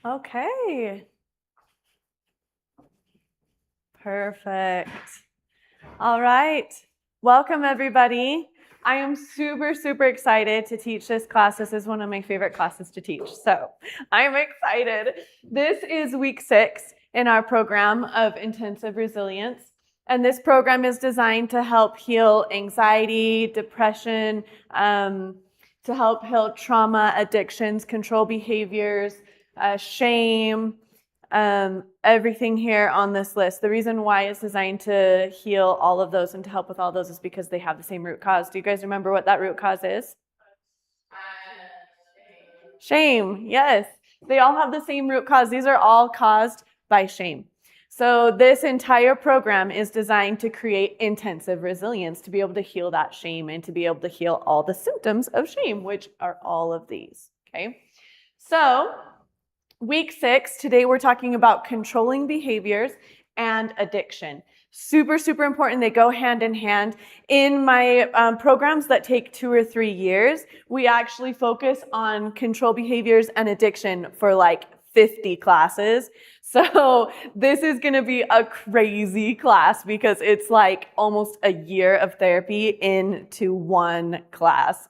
Okay. Perfect. All right. Welcome, everybody. I am super excited to teach this class. This is one of my favorite classes to teach. So I'm excited. This is week 6 in our program of intensive resilience. And this program is designed to help heal anxiety, depression, to help heal trauma, addictions, control behaviors, shame, everything here on this list. The reason why it's designed to heal all of those and to help with all those is because they have the same root cause. Do you guys remember what that root cause is? Shame. Yes. They all have the same root cause. These are all caused by shame. So this entire program is designed to create intensive resilience, to be able to heal that shame and to be able to heal all the symptoms of shame, which are all of these. Okay. So week 6, today we're talking about controlling behaviors and addiction. Super important. They go hand in hand. In my programs that take 2 or 3 years, we actually focus on control behaviors and addiction for like 50 classes. So this is going to be a crazy class because it's like almost a year of therapy into one class.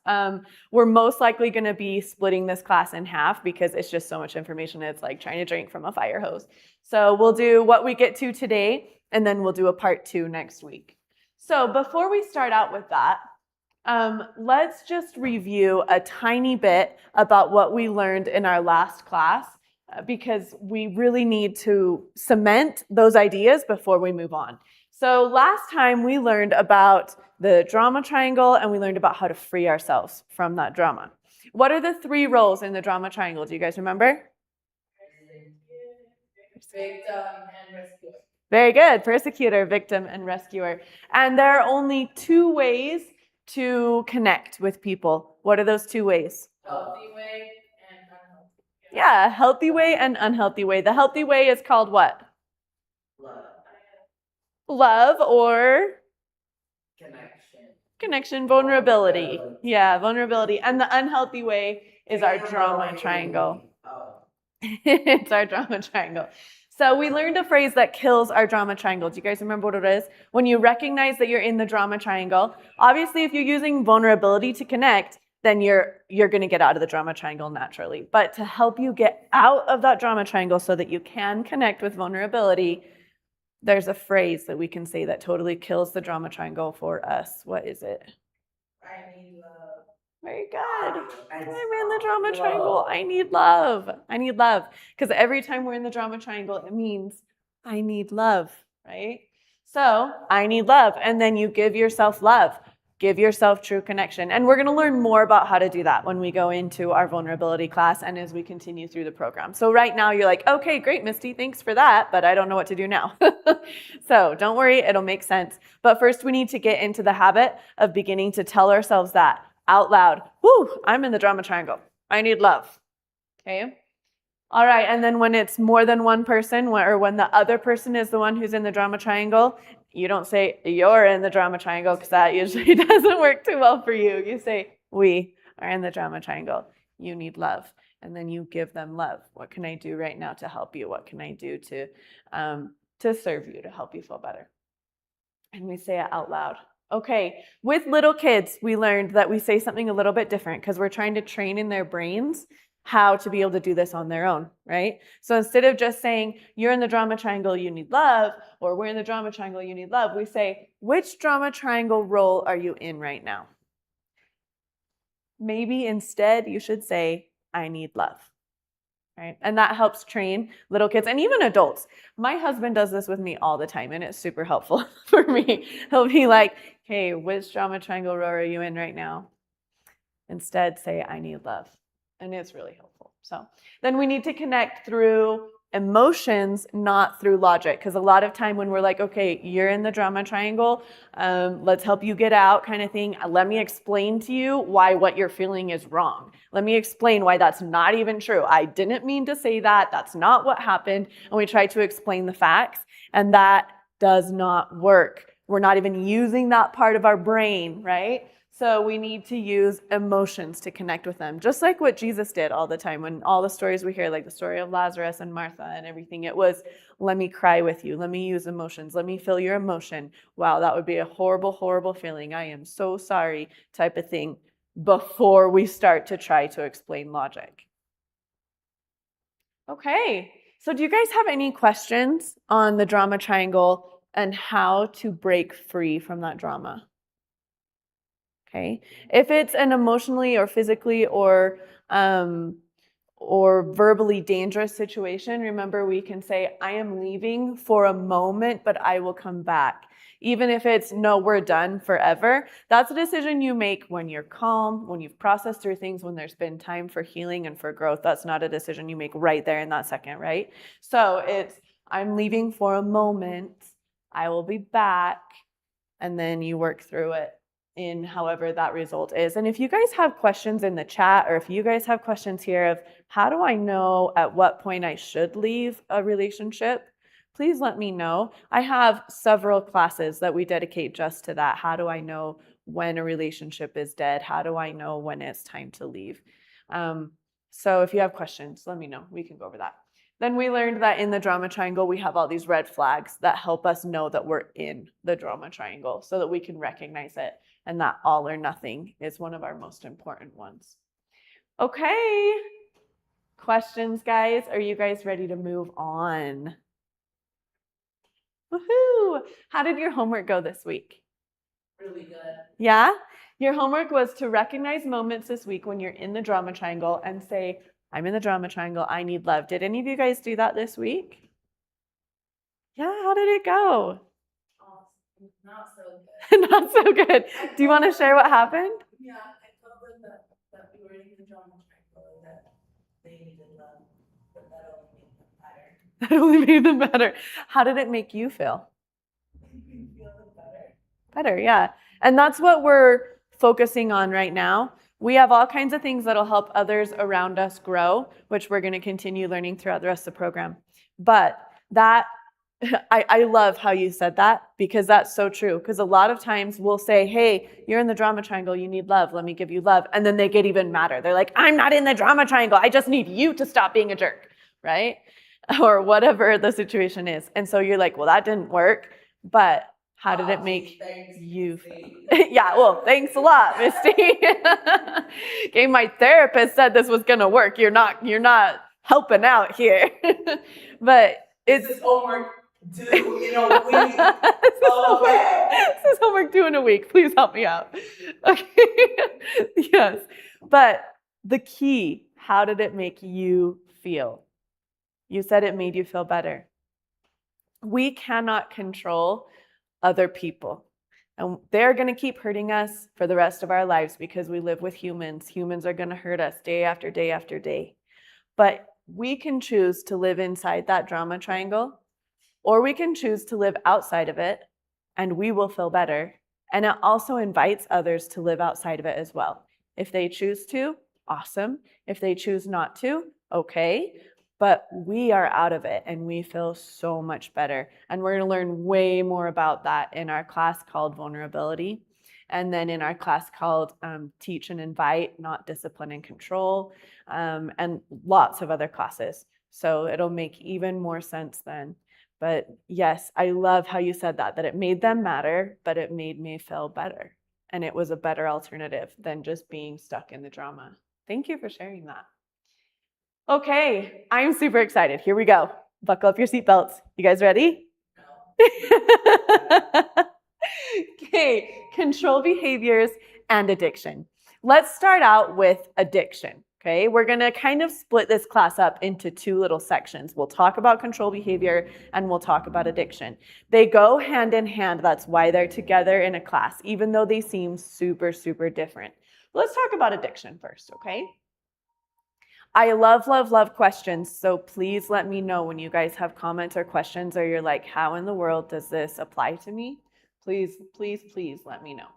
We're most likely going to be splitting this class in half because it's just so much information. It's like trying to drink from a fire hose. So we'll do what we get to today, and then we'll do a part 2 next week. So before we start out with that, let's just review a tiny bit about what we learned in our last class, because we really need to cement those ideas before we move on. So last time we learned about the drama triangle and we learned about how to free ourselves from that drama. What are the 3 roles in the drama triangle? Do you guys remember? Victim and rescuer. Very good. Persecutor, victim, and rescuer. And there are only 2 ways to connect with people. What are those 2 ways? Healthy way and unhealthy. Yeah, healthy way and unhealthy way. The healthy way is called what? Love or? Connection, vulnerability. Yeah, vulnerability. And the unhealthy way is our drama triangle. It's our drama triangle. So we learned a phrase that kills our drama triangle. Do you guys remember what it is? When you recognize that you're in the drama triangle, obviously if you're using vulnerability to connect, then you're going to get out of the drama triangle naturally. But to help you get out of that drama triangle so that you can connect with vulnerability, there's a phrase that we can say that totally kills the drama triangle for us. What is it? I need love. Very good. I'm in the drama triangle. I need love. I need love. Because every time we're in the drama triangle, it means I need love, right? So I need love. And then you give yourself love. Give yourself true connection. And we're going to learn more about how to do that when we go into our vulnerability class and as we continue through the program. So right now you're like, okay, great, Misty, thanks for that, but I don't know what to do now. So don't worry, it'll make sense. But first we need to get into the habit of beginning to tell ourselves that out loud. Whoo, I'm in the drama triangle. I need love. Okay. All right. And then when it's more than one person, or when the other person is the one who's in the drama triangle, you don't say you're in the drama triangle because that usually doesn't work too well for you. You say we are in the drama triangle. You need love. And then you give them love. What can I do right now to help you? What can I do to serve you, to help you feel better? And we say it out loud. Okay, with little kids, we learned that we say something a little bit different because we're trying to train in their brains how to be able to do this on their own, right? So instead of just saying, you're in the drama triangle, you need love, or we're in the drama triangle, you need love, we say, which drama triangle role are you in right now? Maybe instead you should say, I need love. Right? And that helps train little kids and even adults. My husband does this with me all the time, and it's super helpful for me. He'll be like, hey, which drama triangle row are you in right now? Instead, say, I need love. And it's really helpful. So then we need to connect through emotions, not through logic. Because a lot of time when we're like, okay, you're in the drama triangle, let's help you get out kind of thing. Let me explain to you why what you're feeling is wrong. Let me explain why that's not even true. I didn't mean to say that. That's not what happened. And we try to explain the facts, and that does not work. We're not even using that part of our brain, right? So we need to use emotions to connect with them, just like what Jesus did all the time. When all the stories we hear, like the story of Lazarus and Martha and everything, it was, let me cry with you. Let me use emotions. Let me feel your emotion. Wow, that would be a horrible, horrible feeling. I am so sorry type of thing before we start to try to explain logic. Okay, so do you guys have any questions on the drama triangle and how to break free from that drama? Okay, if it's an emotionally or physically or verbally dangerous situation, remember we can say, I am leaving for a moment, but I will come back. Even if it's, no, we're done forever, that's a decision you make when you're calm, when you've processed through things, when there's been time for healing and for growth. That's not a decision you make right there in that second, right? So it's, I'm leaving for a moment, I will be back, and then you work through it in however that result is. And if you guys have questions in the chat, or if you guys have questions here of how do I know at what point I should leave a relationship, please let me know. I have several classes that we dedicate just to that. How do I know when a relationship is dead? How do I know when it's time to leave? So if you have questions, let me know. We can go over that. Then we learned that in the drama triangle, we have all these red flags that help us know that we're in the drama triangle so that we can recognize it. And that all or nothing is one of our most important ones. Okay. Questions, guys? Are you guys ready to move on? Woohoo! How did your homework go this week? Really good. Yeah? Your homework was to recognize moments this week when you're in the drama triangle and say, I'm in the drama triangle, I need love. Did any of you guys do that this week? Yeah, how did it go? Not so good. Not so good. Do you want to share what happened? Yeah, I told them that we were in the drama triangle, that they needed love, but that only made them better. That only made them better. How did it make you feel? It made me feel better. Better, yeah. And that's what we're focusing on right now. We have all kinds of things that'll help others around us grow, which we're going to continue learning throughout the rest of the program. But that, I love how you said that, because that's so true. Because a lot of times we'll say, hey, you're in the drama triangle, you need love, let me give you love. And then they get even madder. They're like, I'm not in the drama triangle, I just need you to stop being a jerk, right? Or whatever the situation is. And so you're like, well, that didn't work, but how did it make you feel? Yeah, well, thanks a lot, Misty. Okay, my therapist said this was gonna work. You're not helping out here. But it's This is homework due in a week. This is homework due in a week. Please help me out. Okay. Yes. But the key, how did it make you feel? You said it made you feel better. We cannot control other people. And they're going to keep hurting us for the rest of our lives because we live with humans. Humans are going to hurt us day after day after day. But we can choose to live inside that drama triangle, or we can choose to live outside of it, and we will feel better. And it also invites others to live outside of it as well. If they choose to, awesome. If they choose not to, okay. But we are out of it and we feel so much better. And we're going to learn way more about that in our class called Vulnerability. And then in our class called Teach and Invite, Not Discipline and Control, and lots of other classes. So it'll make even more sense then. But yes, I love how you said that it made them matter, but it made me feel better. And it was a better alternative than just being stuck in the drama. Thank you for sharing that. Okay, I'm super excited. Here we go. Buckle up your seatbelts. You guys ready? No. Okay, control behaviors and addiction. Let's start out with addiction. Okay, we're going to kind of split this class up into two little sections. We'll talk about control behavior and we'll talk about addiction. They go hand in hand. That's why they're together in a class, even though they seem super, super different. Let's talk about addiction first, okay? I love, love, love questions. So please let me know when you guys have comments or questions, or you're like, how in the world does this apply to me? Please, please, please let me know.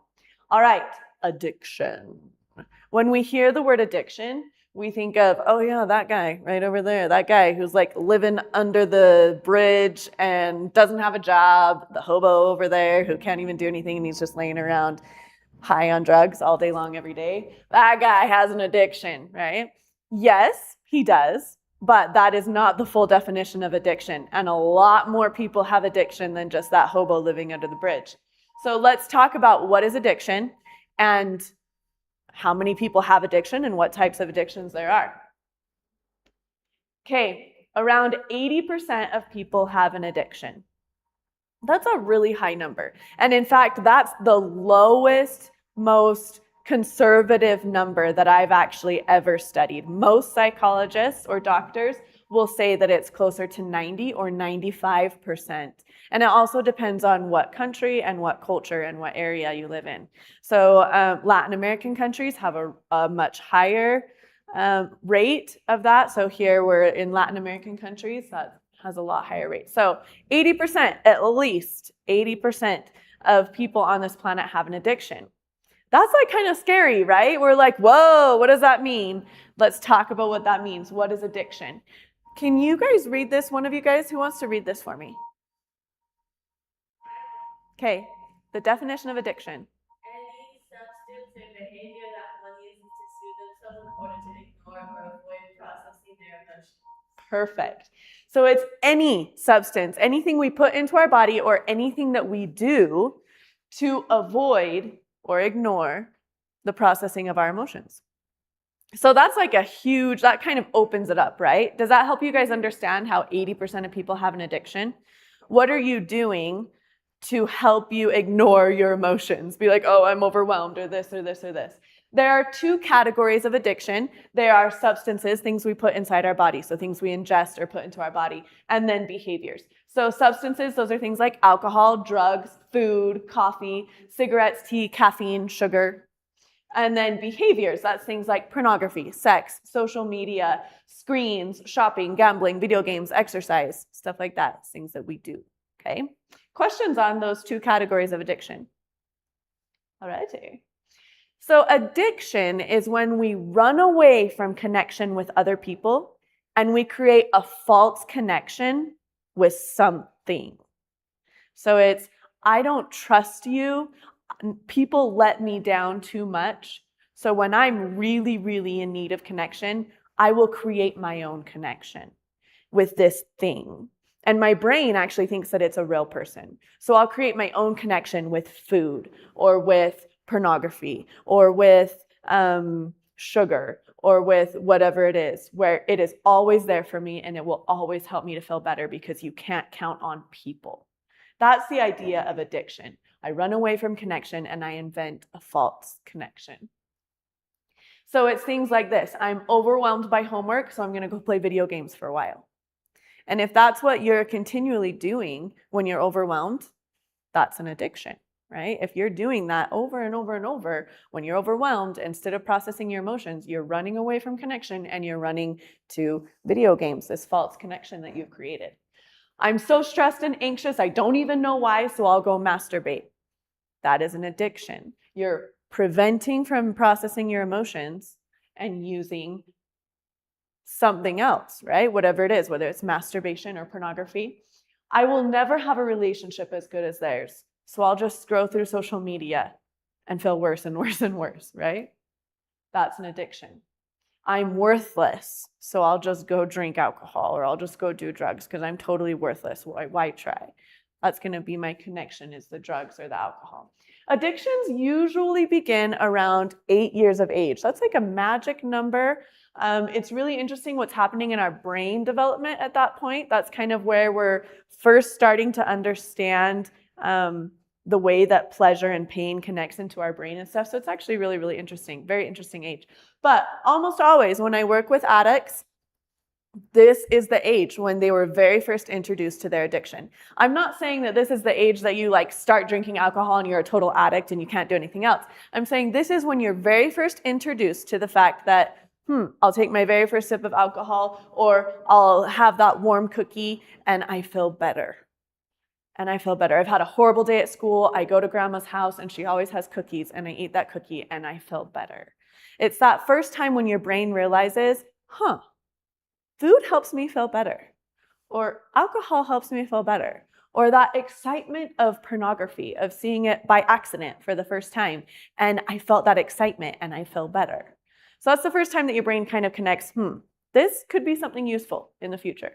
All right, addiction. When we hear the word addiction, we think of, oh yeah, that guy right over there, that guy who's like living under the bridge and doesn't have a job, the hobo over there who can't even do anything and he's just laying around. high on drugs all day long every day. That guy has an addiction, right? Yes, he does, but that is not the full definition of addiction. And a lot more people have addiction than just that hobo living under the bridge. So let's talk about what is addiction and how many people have addiction and what types of addictions there are. Okay, around 80% of people have an addiction. That's a really high number. And in fact, that's the lowest, most conservative number that I've actually ever studied. Most psychologists or doctors will say that it's closer to 90 or 95%. And it also depends on what country and what culture and what area you live in. So Latin American countries have a much higher rate of that. So here we're in Latin American countries, that has a lot higher rate. So 80%, at least 80% of people on this planet have an addiction. That's like kind of scary, right? We're like, whoa, what does that mean? Let's talk about what that means. What is addiction? Can you guys read this? One of you guys, who wants to read this for me? Okay, the definition of addiction. Any substance and behavior that one uses to soothe themselves in order to ignore or avoid processing their emotions. Perfect. So it's any substance, anything we put into our body or anything that we do to avoid or ignore the processing of our emotions. So that's like a huge, that kind of opens it up, right? Does that help you guys understand how 80% of people have an addiction? What are you doing to help you ignore your emotions? Be like, oh, I'm overwhelmed, or this, or this, or this. There are two categories of addiction. There are substances, things we put inside our body, so things we ingest or put into our body, and then behaviors. So substances, those are things like alcohol, drugs, food, coffee, cigarettes, tea, caffeine, sugar. And then behaviors, that's things like pornography, sex, social media, screens, shopping, gambling, video games, exercise, stuff like that, things that we do, okay? Questions on those two categories of addiction? All righty. So addiction is when we run away from connection with other people and we create a false connection with something. So it's, I don't trust you. People let me down too much. So when I'm really, really in need of connection, I will create my own connection with this thing. And my brain actually thinks that it's a real person. So I'll create my own connection with food or with pornography or with sugar or with whatever it is, where it is always there for me and it will always help me to feel better because you can't count on people. That's the idea of addiction. I run away from connection and I invent a false connection. So it's things like this. I'm overwhelmed by homework, so I'm going to go play video games for a while. And if that's what you're continually doing when you're overwhelmed, that's an addiction, right? If you're doing that over and over and over, when you're overwhelmed, instead of processing your emotions, you're running away from connection and you're running to video games, this false connection that you've created. I'm so stressed and anxious, I don't even know why, so I'll go masturbate. That is an addiction. You're preventing from processing your emotions and using something else, right? Whatever it is, whether it's masturbation or pornography. I will never have a relationship as good as theirs, so I'll just scroll through social media and feel worse and worse and worse, right? That's an addiction. I'm worthless, so I'll just go drink alcohol or I'll just go do drugs because I'm totally worthless. Why try? That's going to be my connection, is the drugs or the alcohol. Addictions usually begin around 8 years of age. That's like a magic number. It's really interesting what's happening in our brain development at that point. That's kind of where we're first starting to understand the way that pleasure and pain connects into our brain and stuff. So it's actually really, really interesting, very interesting age. But almost always when I work with addicts, this is the age when they were very first introduced to their addiction. I'm not saying that this is the age that you like start drinking alcohol and you're a total addict and you can't do anything else. I'm saying this is when you're very first introduced to the fact that, I'll take my very first sip of alcohol or I'll have that warm cookie and I feel better. And I feel better. I've had a horrible day at school. I go to grandma's house and she always has cookies and I eat that cookie and I feel better. It's that first time when your brain realizes, food helps me feel better, or alcohol helps me feel better, or that excitement of pornography, of seeing it by accident for the first time. And I felt that excitement and I feel better. So that's the first time that your brain kind of connects, this could be something useful in the future.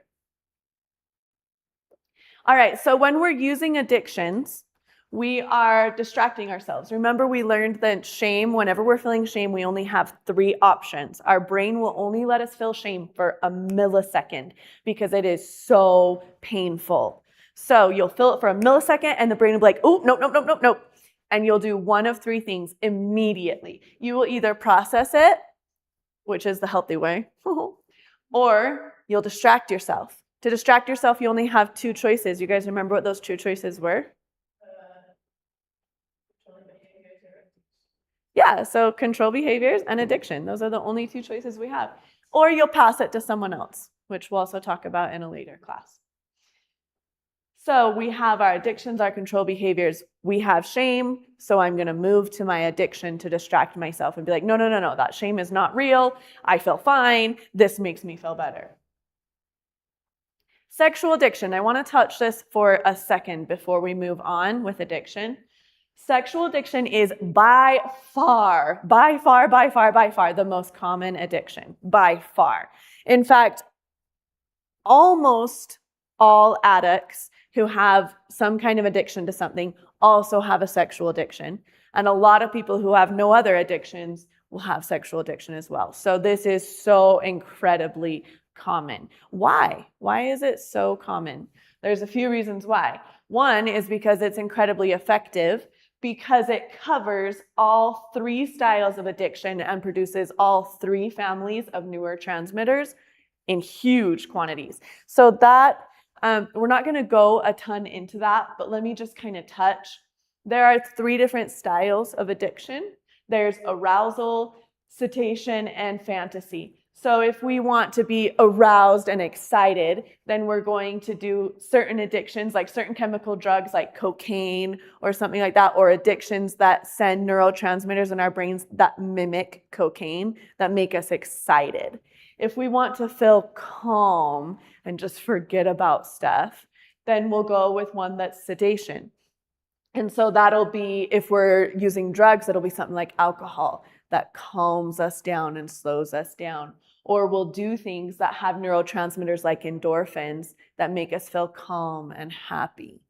All right, so when we're using addictions, we are distracting ourselves. Remember, we learned that shame, whenever we're feeling shame, we only have 3 options. Our brain will only let us feel shame for a millisecond because it is so painful. So you'll feel it for a millisecond and the brain will be like, oh, nope, nope, nope, nope, nope. And you'll do one of 3 things immediately. You will either process it, which is the healthy way, or you'll distract yourself. To distract yourself, you only have 2 choices. You guys remember what those 2 choices were? Yeah, so control behaviors and addiction. Those are the only 2 choices we have. Or you'll pass it to someone else, which we'll also talk about in a later class. So we have our addictions, our control behaviors. We have shame, so I'm going to move to my addiction to distract myself and be like, no, no, no, no, that shame is not real. I feel fine. This makes me feel better. Sexual addiction. I want to touch this for a second before we move on with addiction. Sexual addiction is by far the most common addiction, by far. In fact, almost all addicts who have some kind of addiction to something also have a sexual addiction. And a lot of people who have no other addictions will have sexual addiction as well. So this is so incredibly common. Why? Why is it so common? There's a few reasons why. One is because it's incredibly effective, because it covers all 3 styles of addiction and produces all 3 families of neurotransmitters in huge quantities. So that, we're not going to go a ton into that, but let me just kind of touch. There are 3 different styles of addiction. There's arousal, satiation, and fantasy. So if we want to be aroused and excited, then we're going to do certain addictions, like certain chemical drugs like cocaine or something like that, or addictions that send neurotransmitters in our brains that mimic cocaine, that make us excited. If we want to feel calm and just forget about stuff, then we'll go with one that's sedation. And so that'll be, if we're using drugs, it'll be something like alcohol that calms us down and slows us down. Or we'll do things that have neurotransmitters like endorphins that make us feel calm and happy.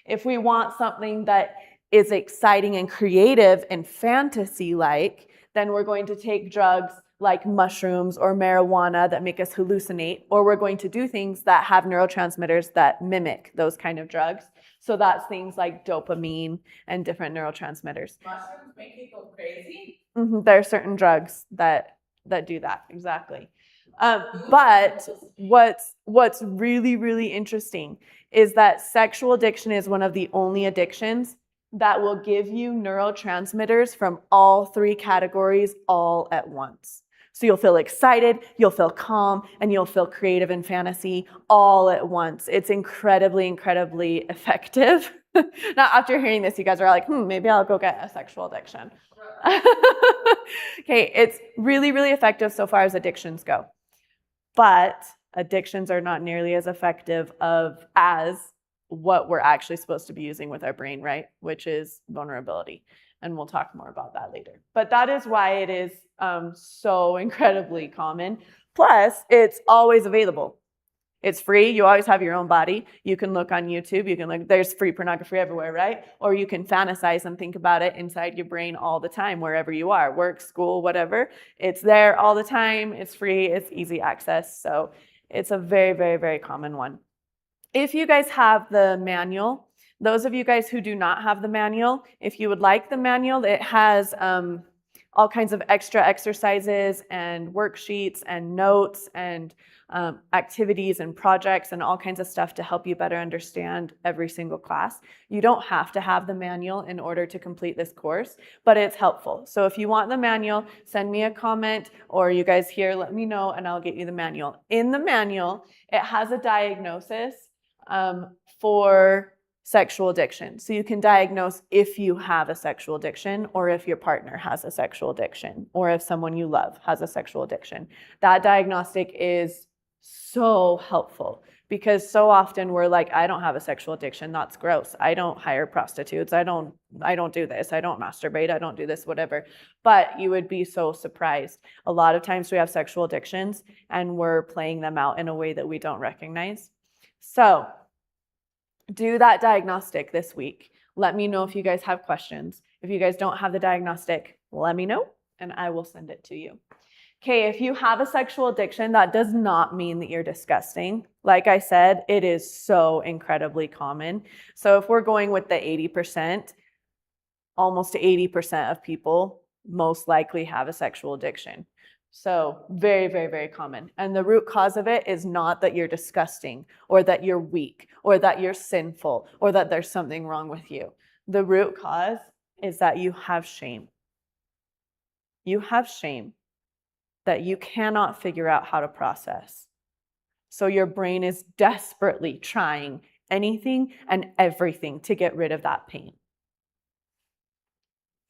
If we want something that is exciting and creative and fantasy-like, then we're going to take drugs like mushrooms or marijuana that make us hallucinate, or we're going to do things that have neurotransmitters that mimic those kind of drugs. So that's things like dopamine and different neurotransmitters. Mushrooms make you go crazy? There are certain drugs that do that, exactly. But what's really, really interesting is that sexual addiction is one of the only addictions that will give you neurotransmitters from all 3 categories all at once. So you'll feel excited, you'll feel calm, and you'll feel creative and fantasy all at once. It's incredibly, incredibly effective. Now, after hearing this, you guys are like, maybe I'll go get a sexual addiction. Okay, it's really, really effective so far as addictions go. But addictions are not nearly as effective as what we're actually supposed to be using with our brain, right? Which is vulnerability. And we'll talk more about that later. But that is why it is so incredibly common. Plus, it's always available. It's free. You always have your own body. You can look on YouTube. You can look. There's free pornography everywhere, right? Or you can fantasize and think about it inside your brain all the time, wherever you are, work, school, whatever. It's there all the time. It's free. It's easy access. So it's a very, very, very common one. If you guys have the manual, those of you guys who do not have the manual, if you would like the manual, it has all kinds of extra exercises and worksheets and notes and activities and projects and all kinds of stuff to help you better understand every single class. You don't have to have the manual in order to complete this course, but it's helpful. So if you want the manual, send me a comment, or you guys here, let me know and I'll get you the manual. In the manual, it has a diagnosis for sexual addiction. So you can diagnose if you have a sexual addiction, or if your partner has a sexual addiction, or if someone you love has a sexual addiction. That diagnostic is so helpful Because so often we're like, I don't have a sexual addiction. That's gross. I don't hire prostitutes. I don't do this. I don't masturbate. I don't do this, whatever. But you would be so surprised. A lot of times we have sexual addictions and we're playing them out in a way that we don't recognize. So do that diagnostic this week. Let me know if you guys have questions. If you guys don't have the diagnostic, let me know and I will send it to you. Okay, if you have a sexual addiction, that does not mean that you're disgusting. Like I said, it is so incredibly common. So if we're going with the 80%, almost 80% of people most likely have a sexual addiction. So very, very, very common. And the root cause of it is not that you're disgusting or that you're weak or that you're sinful or that there's something wrong with you. The root cause is that you have shame. You have shame that you cannot figure out how to process. So your brain is desperately trying anything and everything to get rid of that pain.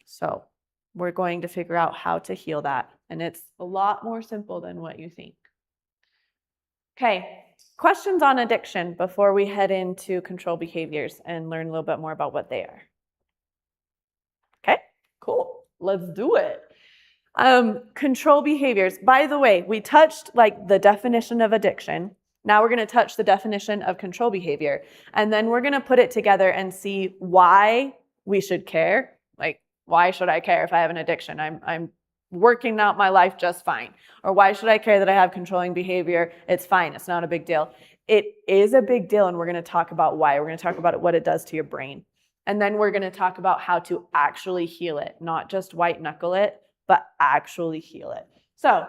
So we're going to figure out how to heal that. And it's a lot more simple than what you think. Okay, questions on addiction before we head into control behaviors and learn a little bit more about what they are. Okay, cool. Let's do it. Control behaviors. By the way, we touched like the definition of addiction. Now we're going to touch the definition of control behavior. And then we're going to put it together and see why we should care. Like, why should I care if I have an addiction? I'm working out my life just fine. Or why should I care that I have controlling behavior? It's fine. It's not a big deal. It is a big deal. And we're going to talk about why. We're going to talk about what it does to your brain. And then we're going to talk about how to actually heal it, not just white knuckle it, but actually heal it. So,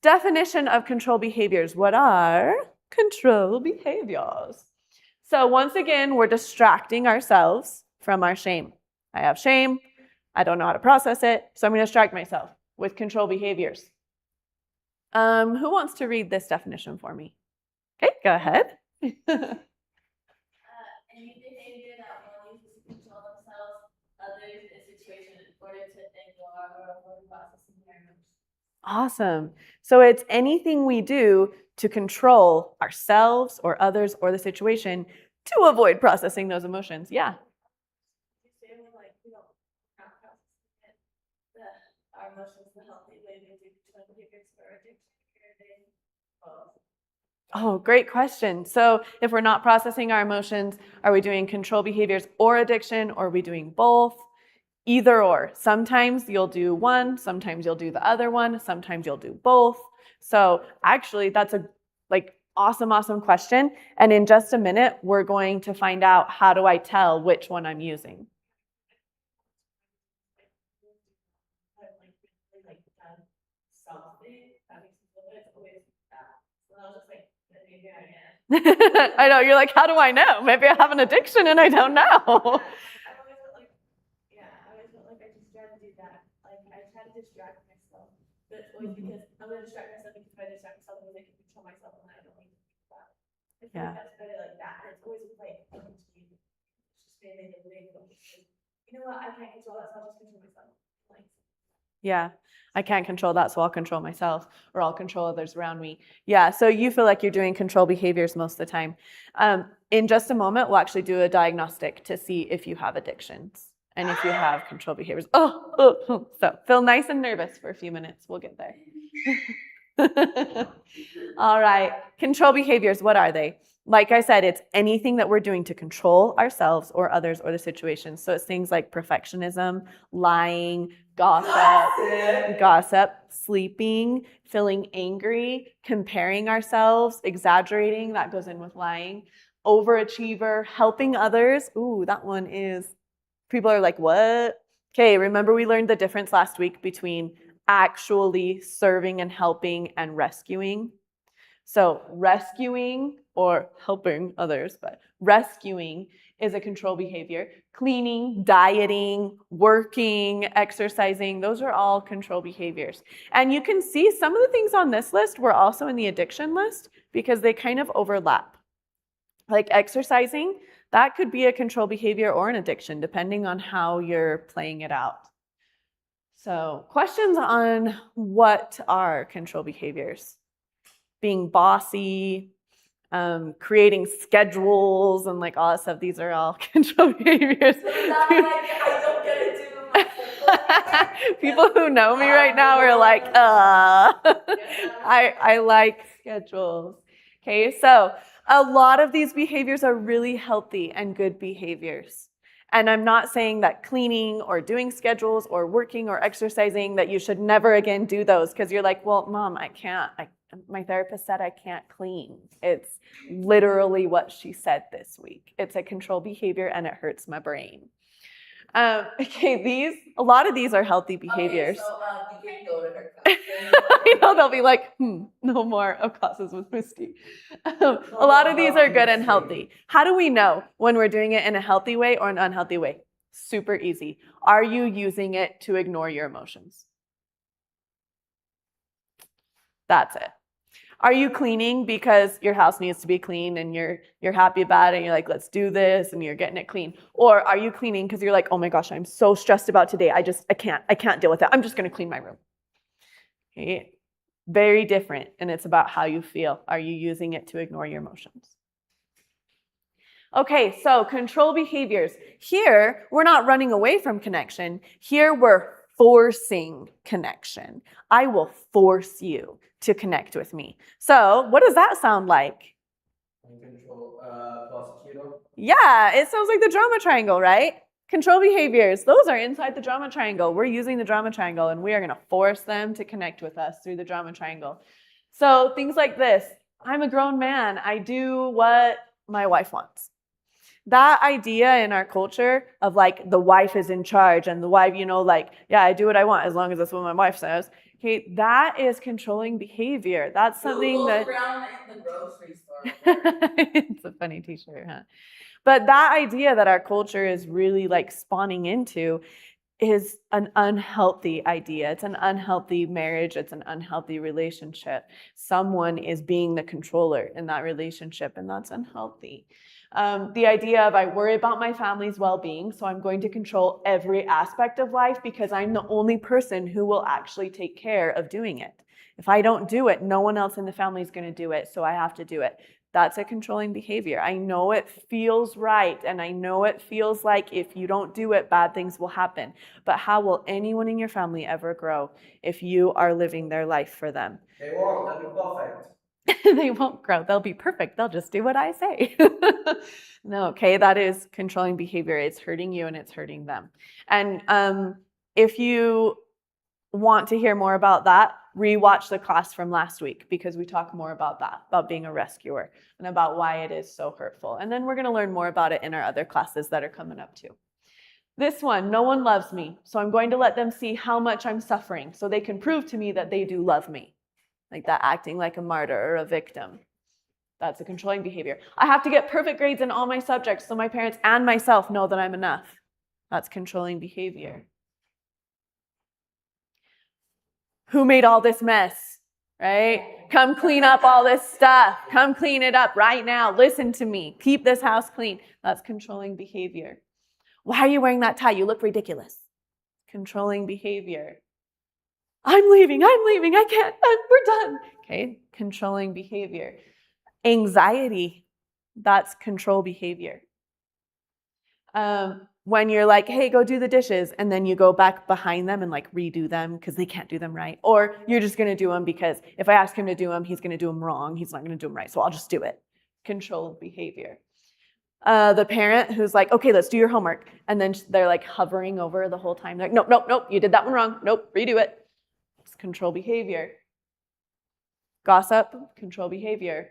definition of control behaviors. What are control behaviors? So once again, we're distracting ourselves from our shame. I have shame. I don't know how to process it. So I'm going to distract myself with control behaviors. Who wants to read this definition for me? Okay, go ahead. Any behavior that one uses to control themselves, others, in situations in order to ignore or avoid processing their emotions. Awesome. So it's anything we do to control ourselves or others or the situation to avoid processing those emotions. Yeah. Like, we don't not processing it, our emotions the healthy way they do control behaviors for addiction. Oh, great question. So if we're not processing our emotions, are we doing control behaviors or addiction, or are we doing both? Either or. Sometimes you'll do one, sometimes you'll do the other one, sometimes you'll do both. So actually that's a awesome question. And in just a minute, we're going to find out how do I tell which one I'm using. I know, you're like, how do I know? Maybe I have an addiction and I don't know. I always felt like I just tried to do that. Like, I try to distract myself. But it's always because I'm going to distract myself because if I distract myself, then I can control myself and I don't need to think about it. I feel like that's better like that. And it's always like, it's just maybe the way you know what, I can't control that, so I'll just control myself. Like, yeah, I can't control that, so I'll control myself, or I'll control others around me. Yeah, so you feel like you're doing control behaviors most of the time. In just a moment, we'll actually do a diagnostic to see if you have addictions and if you have control behaviors. So feel nice and nervous for a few minutes. We'll get there. All right, control behaviors, what are they? Like I said, it's anything that we're doing to control ourselves or others or the situation. So it's things like perfectionism, lying, gossip, sleeping, feeling angry, comparing ourselves, exaggerating, that goes in with lying, overachiever, helping others. Ooh, that one is, people are like, what? Okay, remember we learned the difference last week between actually serving and helping and rescuing. So rescuing or helping others, but rescuing is a control behavior. Cleaning, dieting, working, exercising, those are all control behaviors. And you can see some of the things on this list were also in the addiction list because they kind of overlap. Like exercising, that could be a control behavior or an addiction, depending on how you're playing it out. So questions on what are control behaviors? Being bossy, creating schedules and like all that stuff. These are all control behaviors. So that's like, I don't get it too. People who know me right now are like, I like schedules. Okay, so a lot of these behaviors are really healthy and good behaviors. And I'm not saying that cleaning or doing schedules or working or exercising, that you should never again do those, because you're like, well, Mom, I can't. My therapist said I can't clean. It's literally what she said this week. It's a control behavior and it hurts my brain. Okay, a lot of these are healthy behaviors. Okay, so you can go to her class. I know they'll be like, no more of classes with Misty. A lot of these are good and healthy. How do we know when we're doing it in a healthy way or an unhealthy way? Super easy. Are you using it to ignore your emotions? That's it. Are you cleaning because your house needs to be clean and you're happy about it and you're like, let's do this, and you're getting it clean? Or are you cleaning because you're like, oh my gosh, I'm so stressed about today. I can't deal with it. I'm just going to clean my room. Okay. Very different. And it's about how you feel. Are you using it to ignore your emotions? Okay, so control behaviors. Here, we're not running away from connection. Here, we're forcing connection. I will force you to connect with me. So what does that sound like? Control, prosecutor. Yeah, it sounds like the drama triangle, right? Control behaviors, those are inside the drama triangle. We're using the drama triangle and we are going to force them to connect with us through the drama triangle. So things like this: I'm a grown man. I do what my wife wants. That idea in our culture of like the wife is in charge and the wife, like, yeah, I do what I want as long as that's what my wife says. Okay, that is controlling behavior. That's something that around in the grocery store. It's a funny t-shirt, huh? But that idea that our culture is really like spawning into is an unhealthy idea. It's an unhealthy marriage. It's an unhealthy relationship. Someone is being the controller in that relationship, and that's unhealthy. The idea of I worry about my family's well-being, so I'm going to control every aspect of life because I'm the only person who will actually take care of doing it. If I don't do it, no one else in the family is going to do it, so I have to do it. That's a controlling behavior. I know it feels right, and I know it feels like if you don't do it, bad things will happen. But how will anyone in your family ever grow if you are living their life for them? They won't. They'll be perfect. They won't grow. They'll be perfect. They'll just do what I say. No, okay, that is controlling behavior. It's hurting you and it's hurting them. And if you want to hear more about that, rewatch the class from last week, because we talk more about that, about being a rescuer and about why it is so hurtful. And then we're going to learn more about it in our other classes that are coming up too. This one, no one loves me, so I'm going to let them see how much I'm suffering so they can prove to me that they do love me. Like that, acting like a martyr or a victim. That's a controlling behavior. I have to get perfect grades in all my subjects so my parents and myself know that I'm enough. That's controlling behavior. Who made all this mess, right? Come clean up all this stuff. Come clean it up right now. Listen to me. Keep this house clean. That's controlling behavior. Why are you wearing that tie? You look ridiculous. Controlling behavior. I'm leaving, I can't, we're done. Okay, controlling behavior. Anxiety, that's control behavior. When you're like, hey, go do the dishes, and then you go back behind them and like redo them because they can't do them right. Or you're just going to do them because if I ask him to do them, he's going to do them wrong. He's not going to do them right, so I'll just do it. Control behavior. The parent who's like, okay, let's do your homework. And then they're like hovering over the whole time. They're like, nope, you did that one wrong. Nope, redo it. It's control behavior. Gossip, control behavior.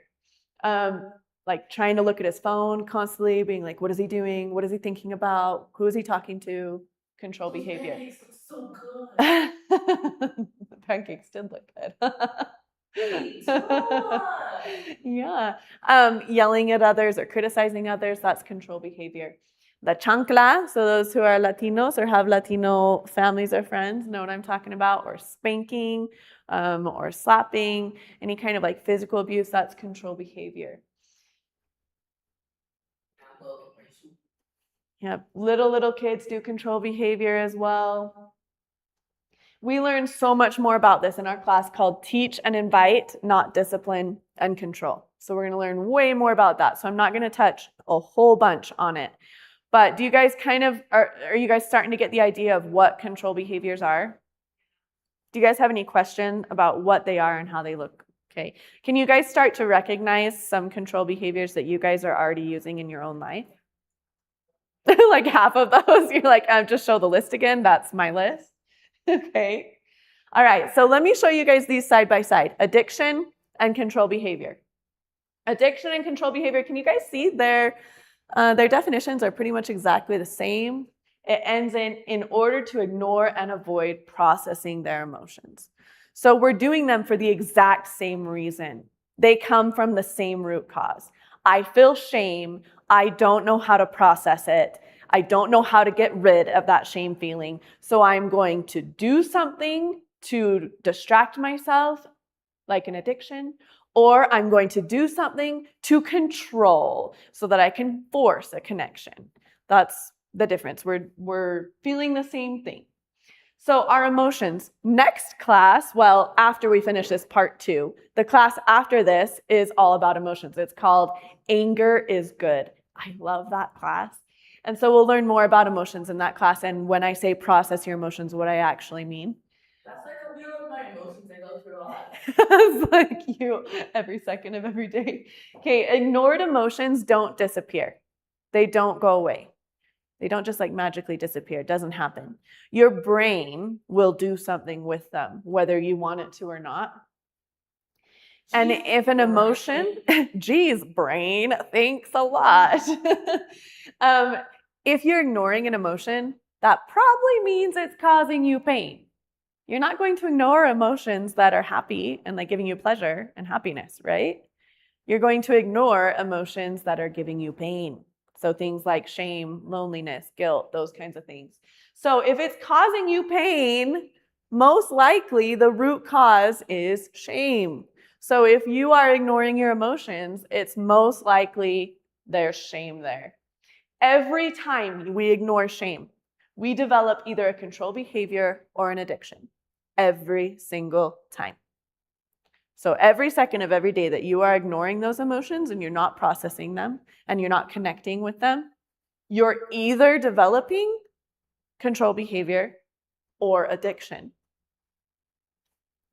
Like trying to look at his phone constantly, being like, what is he doing? What is he thinking about? Who is he talking to? Control behavior. Pancakes look so good. The pancakes did look good. Yeah. Yelling at others or criticizing others, that's control behavior. The chancla, so those who are Latinos or have Latino families or friends know what I'm talking about, or spanking, or slapping, any kind of like physical abuse, that's control behavior. Yep, little kids do control behavior as well. We learned so much more about this in our class called Teach and Invite, Not Discipline. and control. So we're going to learn way more about that. So I'm not going to touch a whole bunch on it. But do you guys are you guys starting to get the idea of what control behaviors are? Do you guys have any question about what they are and how they look? Okay. Can you guys start to recognize some control behaviors that you guys are already using in your own life? Like half of those, you're like, just show the list again. That's my list. Okay. All right. So let me show you guys these side by side. Addiction and control behavior. Addiction and control behavior. Can you guys see their definitions are pretty much exactly the same. It ends in order to ignore and avoid processing their emotions. So we're doing them for the exact same reason. They come from the same root cause. I feel shame. I don't know how to process it. I don't know how to get rid of that shame feeling. So I'm going to do something to distract myself, like an addiction, or I'm going to do something to control so that I can force a connection. That's the difference. We're feeling the same thing. So our emotions. Next class, well, after we finish this part 2, the class after this is all about emotions. It's called Anger is Good. I love that class. And so we'll learn more about emotions in that class. And when I say process your emotions, what I actually mean. That's like a wheel of my emotions. I go through a lot. It's like you every second of every day. Okay, ignored emotions don't disappear. They don't go away. They don't just like magically disappear. It doesn't happen. Your brain will do something with them, whether you want it to or not. And if an emotion, geez, brain, thanks a lot. If you're ignoring an emotion, that probably means it's causing you pain. You're not going to ignore emotions that are happy and like giving you pleasure and happiness, right? You're going to ignore emotions that are giving you pain. So things like shame, loneliness, guilt, those kinds of things. So if it's causing you pain, most likely the root cause is shame. So if you are ignoring your emotions, it's most likely there's shame there. Every time we ignore shame, we develop either a control behavior or an addiction. Every single time. So every second of every day that you are ignoring those emotions and you're not processing them and you're not connecting with them, you're either developing control behavior or addiction.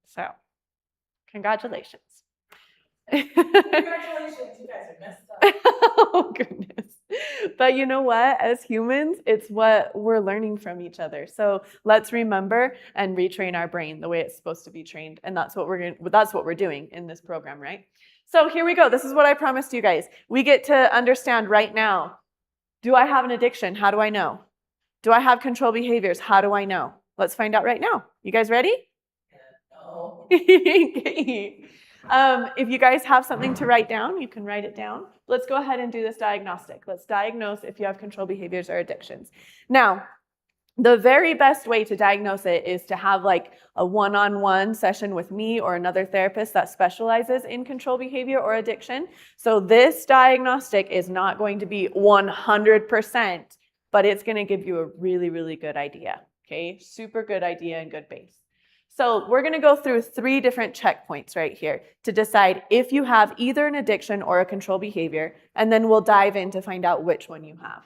So, congratulations. Congratulations, you guys are messed up. Oh, goodness. But you know what? As humans, it's what we're learning from each other. So let's remember and retrain our brain the way it's supposed to be trained. And that's what we're doing in this program, right? So here we go. This is what I promised you guys. We get to understand right now. Do I have an addiction? How do I know? Do I have control behaviors? How do I know? Let's find out right now. You guys ready? No. If you guys have something to write down, you can write it down. Let's go ahead and do this diagnostic. Let's diagnose if you have control behaviors or addictions. Now, the very best way to diagnose it is to have like a one-on-one session with me or another therapist that specializes in control behavior or addiction. So this diagnostic is not going to be 100%, but it's going to give you a really, really good idea. Okay, super good idea and good base. So we're going to go through 3 different checkpoints right here to decide if you have either an addiction or a control behavior, and then we'll dive in to find out which one you have.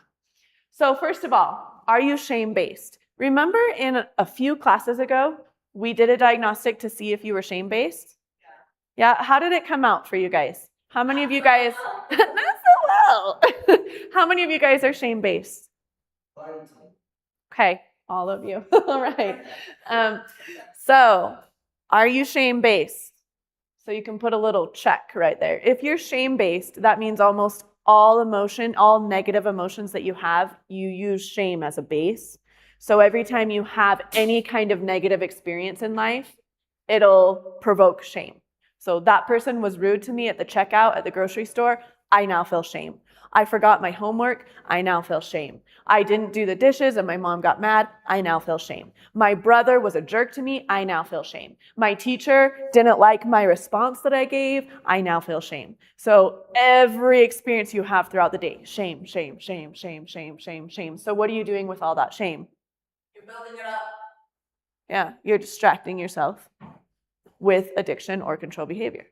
So first of all, are you shame-based? Remember in a few classes ago, we did a diagnostic to see if you were shame-based? Yeah, how did it come out for you guys? How many of you guys, not so well. How many of you guys are shame-based? Okay, all of you. All right. So, are you shame-based? So you can put a little check right there. If you're shame-based, that means almost all negative emotions that you have, you use shame as a base. So every time you have any kind of negative experience in life, it'll provoke shame. So that person was rude to me at the checkout at the grocery store, I now feel shame. I forgot my homework, I now feel shame. I didn't do the dishes and my mom got mad, I now feel shame. My brother was a jerk to me, I now feel shame. My teacher didn't like my response that I gave, I now feel shame. So every experience you have throughout the day, shame, shame, shame, shame, shame, shame, shame. So what are you doing with all that shame? You're building it up. Yeah, you're distracting yourself with addiction or control behavior.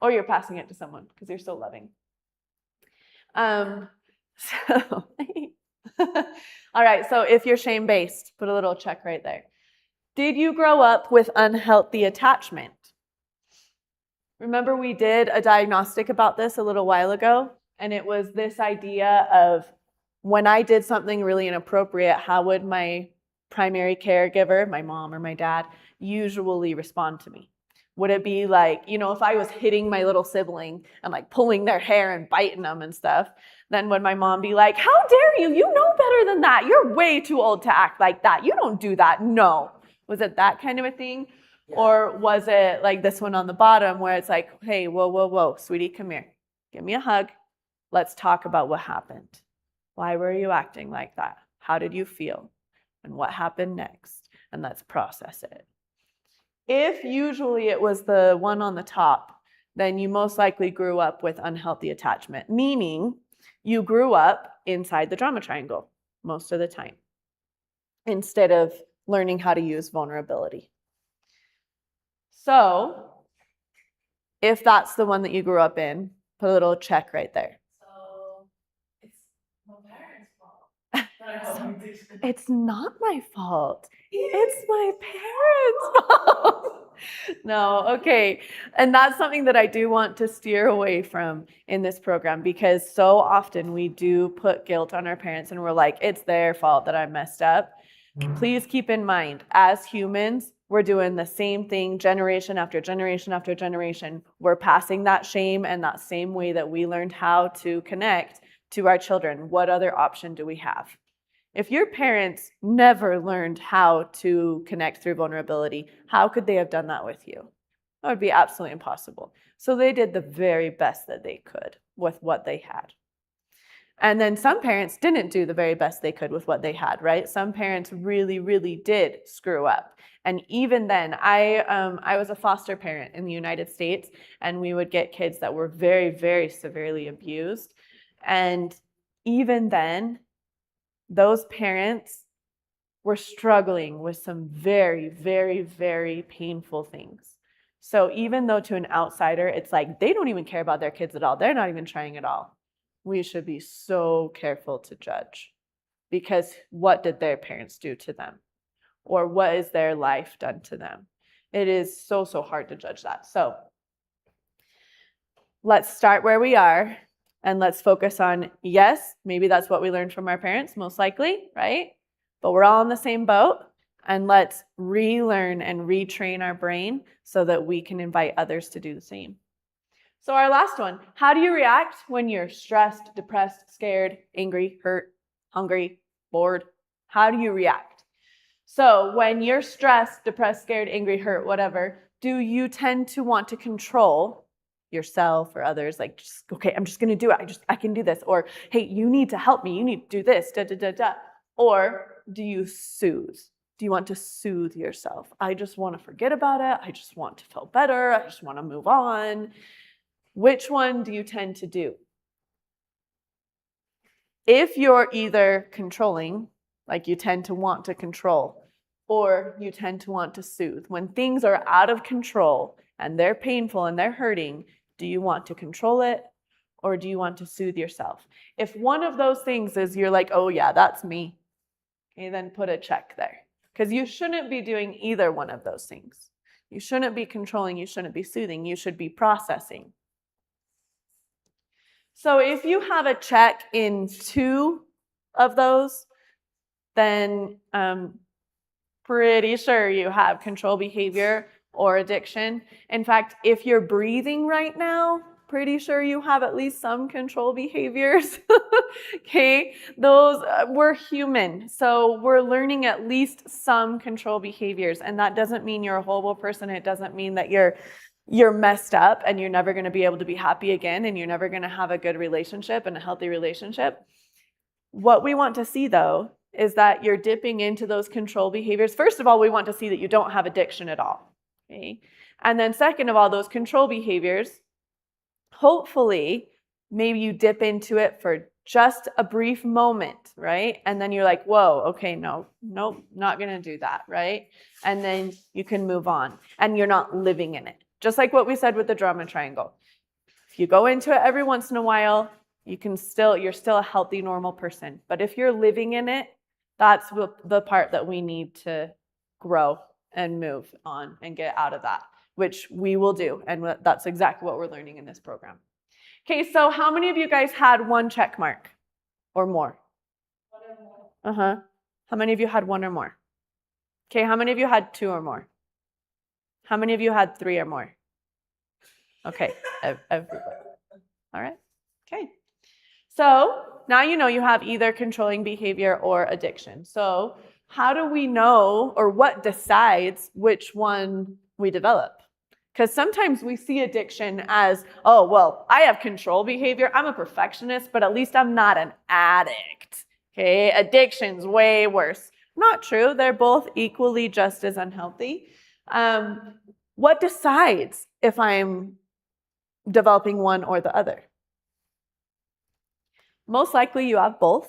or you're passing it to someone because you're so loving. So, all right, so if you're shame-based, put a little check right there. Did you grow up with unhealthy attachment? Remember we did a diagnostic about this a little while ago, and it was this idea of when I did something really inappropriate, how would my primary caregiver, my mom or my dad, usually respond to me? Would it be like, if I was hitting my little sibling and like pulling their hair and biting them and stuff, then would my mom be like, how dare you? You know better than that. You're way too old to act like that. You don't do that. No. Was it that kind of a thing? Yeah. Or was it like this one on the bottom where it's like, hey, whoa, sweetie, come here. Give me a hug. Let's talk about what happened. Why were you acting like that? How did you feel? And what happened next? And let's process it. If usually it was the one on the top, then you most likely grew up with unhealthy attachment, meaning you grew up inside the drama triangle most of the time instead of learning how to use vulnerability. So if that's the one that you grew up in, put a little check right there. So it's my parents' fault that I have an addiction. It's not my fault. It's my parents' fault. No, okay. And that's something that I do want to steer away from in this program, because so often we do put guilt on our parents and we're like, it's their fault that I messed up. Please keep in mind, as humans, we're doing the same thing generation after generation after generation. We're passing that shame and that same way that we learned how to connect to our children. What other option do we have? If your parents never learned how to connect through vulnerability, how could they have done that with you? That would be absolutely impossible. So they did the very best that they could with what they had. And then some parents didn't do the very best they could with what they had, right? Some parents really, really did screw up. And even then, I was a foster parent in the United States, and we would get kids that were very, very severely abused. And even then, those parents were struggling with some very, very, very painful things. So even though to an outsider, it's like they don't even care about their kids at all. They're not even trying at all. We should be so careful to judge, because what did their parents do to them? Or what is their life done to them? It is so, so hard to judge that. So let's start where we are and let's focus on, yes, maybe that's what we learned from our parents, most likely, right? But we're all in the same boat, and let's relearn and retrain our brain so that we can invite others to do the same. So our last one, how do you react when you're stressed, depressed, scared, angry, hurt, hungry, bored? How do you react? So when you're stressed, depressed, scared, angry, hurt, whatever, do you tend to want to control yourself or others? Like, just, okay, I'm just going to do it. I can do this. Or, hey, you need to help me. You need to do this, da, da, da, da. Or do you soothe? Do you want to soothe yourself? I just want to forget about it. I just want to feel better. I just want to move on. Which one do you tend to do? If you're either controlling, like you tend to want to control, or you tend to want to soothe, when things are out of control and they're painful and they're hurting, do you want to control it, or do you want to soothe yourself? If one of those things is you're like, oh yeah, that's me, okay, then put a check there. Because you shouldn't be doing either one of those things. You shouldn't be controlling, you shouldn't be soothing, you should be processing. So if you have a check in 2 of those, then pretty sure you have control behavior or addiction. In fact, if you're breathing right now, pretty sure you have at least some control behaviors. Okay, those we're human, so we're learning at least some control behaviors, and that doesn't mean you're a horrible person. It doesn't mean that you're messed up and you're never going to be able to be happy again, and you're never going to have a good relationship and a healthy relationship. What we want to see, though, is that you're dipping into those control behaviors. First of all, we want to see that you don't have addiction at all. Okay? And then second of all, those control behaviors, hopefully, maybe you dip into it for just a brief moment, right? And then you're like, whoa, okay, no, not going to do that, right? And then you can move on, and you're not living in it. Just like what we said with the drama triangle. you go into it every once in a while, you're still a healthy, normal person. But if you're living in it, that's the part that we need to grow and move on and get out of that, which we will do. And that's exactly what we're learning in this program. Okay, so how many of you guys had 1 check mark or more? How many of you had 1 or more? Okay, how many of you had 2 or more? How many of you had 3 or more? Okay, everybody. All right, okay. So now you know you have either controlling behavior or addiction. So how do we know, or what decides which one we develop? Because sometimes we see addiction as, oh, well, I have control behavior. I'm a perfectionist, but at least I'm not an addict. Okay, addiction's way worse. Not true. They're both equally just as unhealthy. What decides if I'm developing one or the other? Most likely you have both.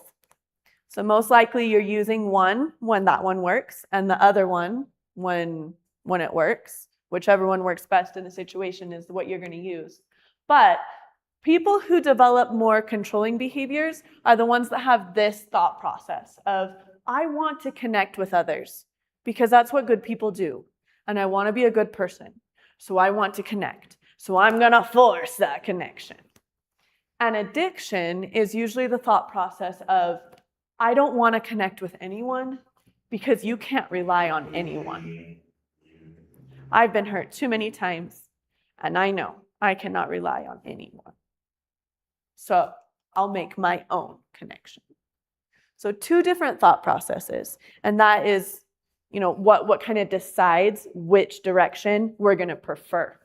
So most likely you're using one when that one works and the other one when it works. Whichever one works best in the situation is what you're going to use. But people who develop more controlling behaviors are the ones that have this thought process of, I want to connect with others because that's what good people do. And I want to be a good person. So I want to connect. So I'm going to force that connection. And addiction is usually the thought process of, I don't want to connect with anyone because you can't rely on anyone. I've been hurt too many times, and I know I cannot rely on anyone. So I'll make my own connection. So 2 different thought processes, and that is, what kind of decides which direction we're going to prefer.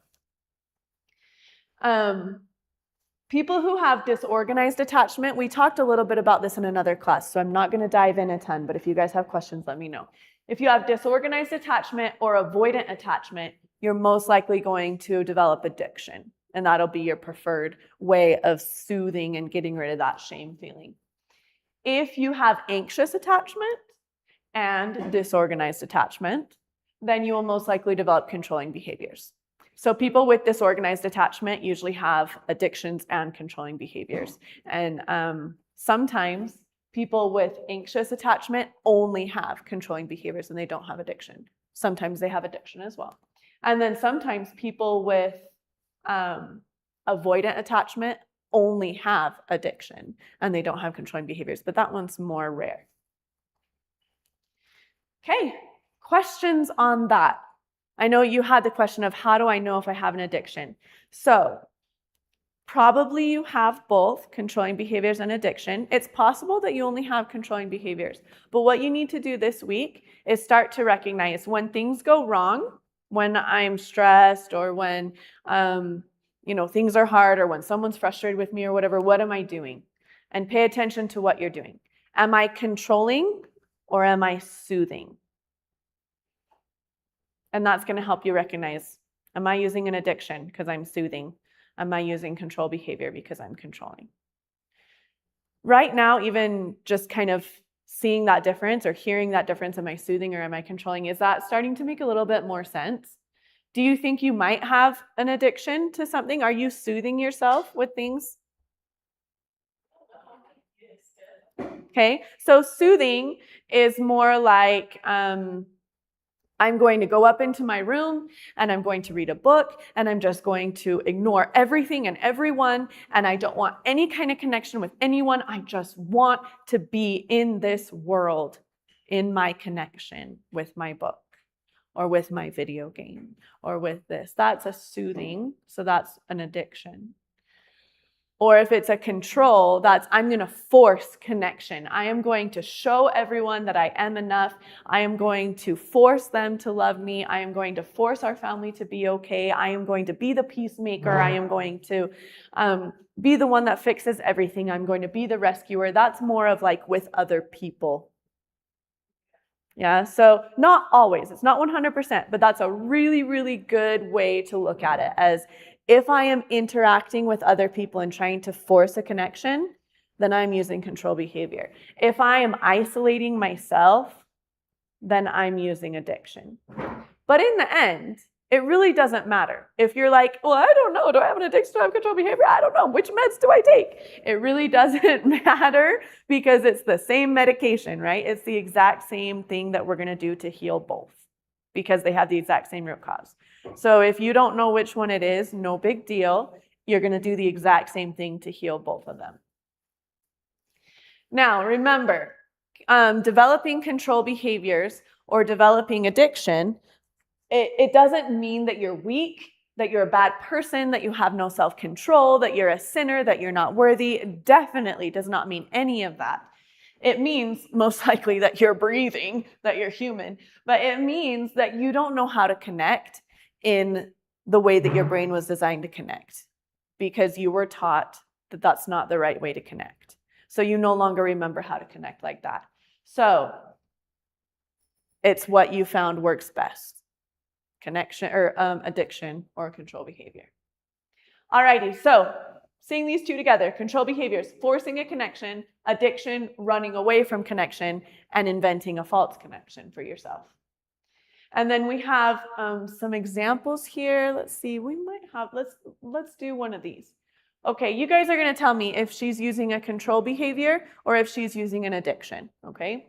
People who have disorganized attachment, we talked a little bit about this in another class, so I'm not going to dive in a ton, but if you guys have questions, let me know. If you have disorganized attachment or avoidant attachment, you're most likely going to develop addiction, and that'll be your preferred way of soothing and getting rid of that shame feeling. If you have anxious attachment and disorganized attachment, then you will most likely develop controlling behaviors. So people with disorganized attachment usually have addictions and controlling behaviors. And sometimes people with anxious attachment only have controlling behaviors and they don't have addiction. Sometimes they have addiction as well. And then sometimes people with avoidant attachment only have addiction and they don't have controlling behaviors, but that one's more rare. Okay, questions on that? I know you had the question of how do I know if I have an addiction? So probably you have both controlling behaviors and addiction. It's possible that you only have controlling behaviors, but what you need to do this week is start to recognize when things go wrong, when I'm stressed or when things are hard or when someone's frustrated with me or whatever, what am I doing? And pay attention to what you're doing. Am I controlling or am I soothing? And that's going to help you recognize, am I using an addiction because I'm soothing? Am I using control behavior because I'm controlling? Right now, even just kind of seeing that difference or hearing that difference, am I soothing or am I controlling? Is that starting to make a little bit more sense? Do you think you might have an addiction to something? Are you soothing yourself with things? Okay, so soothing is more like, I'm going to go up into my room and I'm going to read a book and I'm just going to ignore everything and everyone and I don't want any kind of connection with anyone. I just want to be in this world, in my connection with my book or with my video game or with this. That's a soothing, so that's an addiction. Or if it's a control, that's I'm going to force connection. I am going to show everyone that I am enough. I am going to force them to love me. I am going to force our family to be okay. I am going to be the peacemaker. I am going to be the one that fixes everything. I'm going to be the rescuer. That's more of like with other people. Yeah, so not always. It's not 100%, but that's a really, really good way to look at it as if I am interacting with other people and trying to force a connection, then I'm using control behavior. If I am isolating myself, then I'm using addiction. But in the end, It really doesn't matter. If you're like, well, I don't know, do I have an addiction? Do I have control behavior? I don't know. Which meds do I take? It really doesn't matter because it's the same medication, right? It's the exact same thing that we're going to do to heal both because they have the exact same root cause. So if you don't know which one it is, no big deal. You're going to do the exact same thing to heal both of them. Now, remember, developing control behaviors or developing addiction, it doesn't mean that you're weak, that you're a bad person, that you have no self-control, that you're a sinner, that you're not worthy. It definitely does not mean any of that. It means most likely that you're breathing, that you're human, but it means that you don't know how to connect in the way that your brain was designed to connect because you were taught that that's not the right way to connect. So you no longer remember how to connect like that. So it's what you found works best. Connection or addiction or control behavior. Alrighty, so seeing these two together, control behaviors, forcing a connection, addiction, running away from connection, and inventing a false connection for yourself. And then we have some examples here. Let's see, we might have, let's do one of these. Okay, you guys are going to tell me if she's using a control behavior or if she's using an addiction, okay?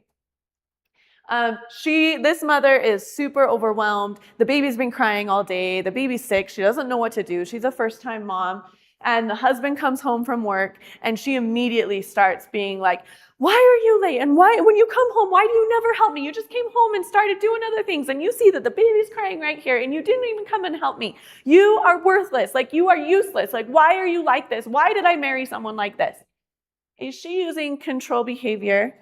This mother is super overwhelmed. The baby's been crying all day. The baby's sick. She doesn't know what to do. She's a first-time mom. And the husband comes home from work and she immediately starts being like, why are you late? And why, when you come home, why do you never help me? You just came home and started doing other things. And you see that the baby's crying right here and you didn't even come and help me. You are worthless. Like you are useless. Like, why are you like this? Why did I marry someone like this? Is she using control behavior?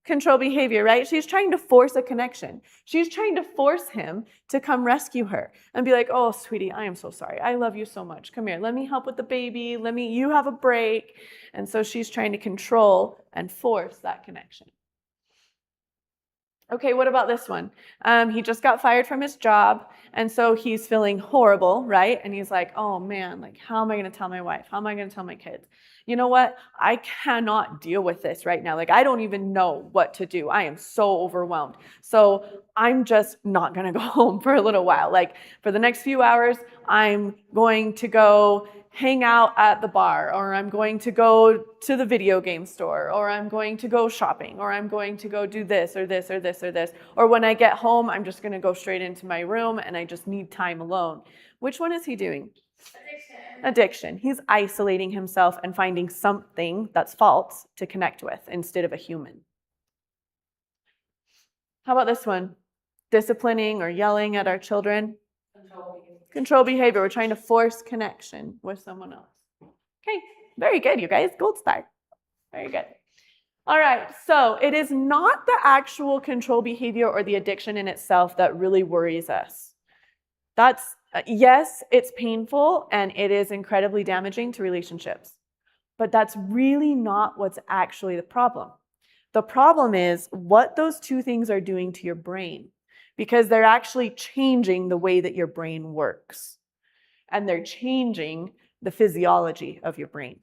Control behavior, right? She's trying to force a connection. She's trying to force him to come rescue her and be like, oh, sweetie, I am so sorry. I love you so much. Come here. Let me help with the baby. You have a break. And so she's trying to control and force that connection. Okay, what about this one? He just got fired from his job. And so he's feeling horrible, right? And he's like, oh man, like, how am I going to tell my wife? How am I going to tell my kids? You know what? I cannot deal with this right now. Like, I don't even know what to do. I am so overwhelmed. So I'm just not going to go home for a little while. Like, for the next few hours, I'm going to go hang out at the bar, or I'm going to go to the video game store, or I'm going to go shopping, or I'm going to go do this or this or this or this. Or when I get home, I'm just going to go straight into my room and I just need time alone. Which one is he doing? Addiction. He's isolating himself and finding something that's false to connect with instead of a human. How about this one? Disciplining or yelling at our children. Control behavior. We're trying to force connection with someone else. Okay, very good, you guys. Gold star. Very good. All right, so it is not the actual control behavior or the addiction in itself that really worries us. That's yes, it's painful and it is incredibly damaging to relationships, but that's really not what's actually the problem. The problem is what those two things are doing to your brain, because they're actually changing the way that your brain works, and they're changing the physiology of your brain.